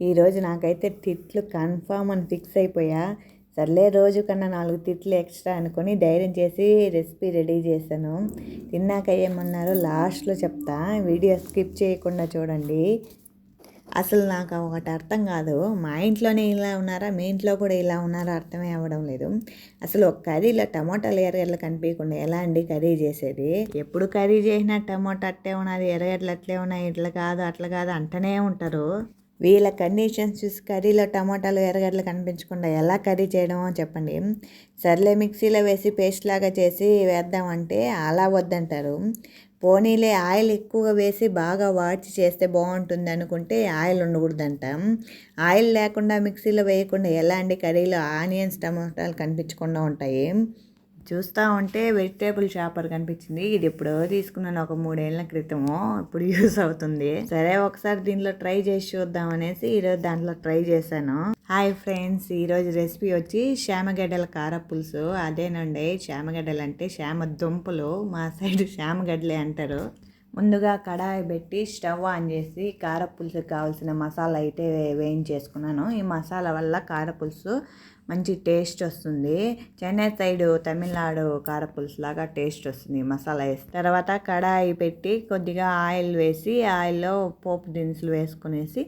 ఈరోజు నాకైతే తిట్లు కన్ఫామ్ అని ఫిక్స్ అయిపోయా. సర్లే రోజు కన్నా 4 తిట్లు ఎక్స్ట్రా అనుకొని ధైర్యం చేసి రెసిపీ రెడీ చేశాను. తిన్నాక ఏమన్నారో లాస్ట్లో చెప్తా, వీడియో స్కిప్ చేయకుండా చూడండి. అసలు నాకు ఒకటి అర్థం కాదు, మా ఇంట్లోనే ఇలా ఉన్నారా, మీ ఇంట్లో కూడా ఇలా ఉన్నారా అర్థమే అవ్వడం లేదు. అసలు ఒక కర్రీలో టమాటాలు ఎర్రగడ్డలు కనిపించకుండా ఎలా అండి కర్రీ చేసేది? ఎప్పుడు కర్రీ చేసినా టమాటా అట్టే ఉన్నది, ఎర్రగడ్డలు అట్లే ఉన్నాయి, ఇట్లా కాదు అట్లా కాదు అంటనే ఉంటారు. వీళ్ళ కండిషన్స్ చూసి కర్రీలో టమాటాలు ఎర్రగడ్డలు కనిపించకుండా ఎలా కర్రీ చేయడమో చెప్పండి. సర్లే మిక్సీలో వేసి పేస్ట్ లాగా చేసి వేద్దామంటే అలా వద్దంటారు. పోనీలే ఆయిల్ ఎక్కువగా వేసి బాగా వాడ్చి చేస్తే బాగుంటుంది అనుకుంటే ఆయిల్ ఉండకూడదంట. ఆయిల్ లేకుండా మిక్సీలో వేయకుండా ఎలా అండి కర్రీలో ఆనియన్స్ టమాటాలు కనిపించకుండా ఉంటాయి? చూస్తూ ఉంటే వెజిటేబుల్ షాపర్ కనిపించింది. ఇది ఎప్పుడో తీసుకున్నాను, ఒక 3 ఏళ్ల క్రితము. ఇప్పుడు యూస్ అవుతుంది. సరే ఒకసారి దీంట్లో ట్రై చేసి చూద్దాం అనేసి ఈరోజు దాంట్లో ట్రై చేశాను. హాయ్ ఫ్రెండ్స్, ఈరోజు రెసిపీ వచ్చి శామగడ్డల కారపులుసు. అదేనండి, శామగడ్డలు అంటే శామ దుంపలు, మా సైడ్ శామగడ్డలే అంటారు. ముందుగా కడాయి పెట్టి స్టవ్ ఆన్ చేసి కారపులుసుకి కావాల్సిన మసాలా అయితే వేయించేసుకున్నాను. ఈ మసాలా వల్ల కారపులుసు మంచి టేస్ట్ వస్తుంది. చెన్నై సైడు తమిళనాడు కారపులుసు లాగా టేస్ట్ వస్తుంది మసాలా వేసి. తర్వాత కడాయి పెట్టి కొద్దిగా ఆయిల్ వేసి ఆయిల్లో పోపు దినుసులు వేసుకునేసి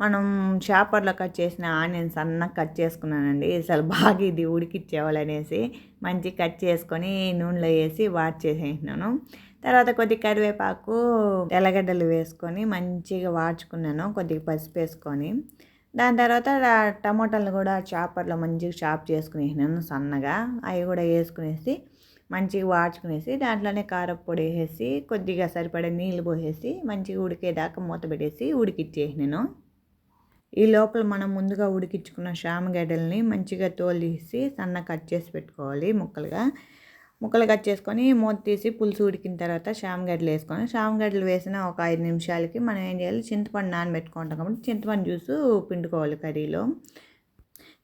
మనం షాపర్లో కట్ చేసిన ఆనియన్స్ అన్న కట్ చేసుకున్నానండి. అసలు బాగా ఇది ఉడికిచ్చేవాళ్ళనేసి మంచి కట్ చేసుకొని నూనెలో వేసి వాట్ చేసేసినాను. తర్వాత కొద్ది కరివేపాకు, తెల్లగడ్డలు వేసుకొని మంచిగా వాడ్చుకున్నాను. కొద్దిగా పసుపు వేసుకొని దాని తర్వాత టమాటాలను కూడా చాపర్లో మంచిగా చాప్ చేసుకునేసినాను సన్నగా. అవి కూడా వేసుకునేసి మంచిగా వాడ్చుకునేసి దాంట్లోనే కారప్పొడి వేసి కొద్దిగా సరిపడే నీళ్ళు పోసేసి మంచిగా ఉడికేదాకా మూత పెట్టేసి ఉడికిచ్చేసినాను. ఈ లోపల మనం ముందుగా ఉడికించుకున్న శామగడ్డల్ని మంచిగా తోలు తీసి సన్న కట్ చేసి పెట్టుకోవాలి. ముక్కలు కట్ చేసుకొని మూత తీసి పులుసు ఉడికిన తర్వాత శామగడ్డలు వేసుకొని, శామగడ్డలు వేసిన ఒక 5 నిమిషాలకి మనం ఏం చేయాలి, చింతపండు నానబెట్టుకుంటాం కాబట్టి చింతపండు జ్యూసు పిండుకోవాలి. కర్రీలో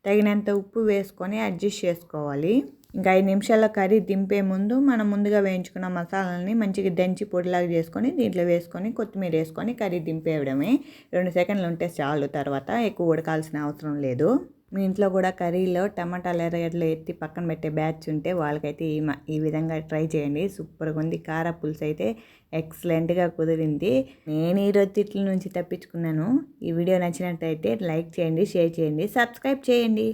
తగినంత ఉప్పు వేసుకొని అడ్జస్ట్ చేసుకోవాలి. ఇంకా 5 నిమిషాల కర్రీ దింపే ముందు మనం ముందుగా వేయించుకున్న మసాలాలని మంచిగా దంచి పొడిలాగా చేసుకొని దీంట్లో వేసుకొని కొత్తిమీర వేసుకొని కర్రీ దింపేయడమే. 2 సెకండ్లు ఉంటే చాలు, తర్వాత ఎక్కువ ఉడకాల్సిన అవసరం లేదు. మీ ఇంట్లో కూడా కర్రీలో టమాటాలు ఎర్రగడ్డలు ఎత్తి పక్కన పెట్టే బ్యాచ్ ఉంటే వాళ్ళకైతే ఈ విధంగా ట్రై చేయండి. సూపర్గా ఉంది. కారపులుసు అయితే ఎక్సలెంట్గా కుదిరింది. నేను ఈరోజు తిట్ల నుంచి తప్పించుకున్నాను. ఈ వీడియో నచ్చినట్టయితే లైక్ చేయండి, షేర్ చేయండి, సబ్స్క్రైబ్ చేయండి.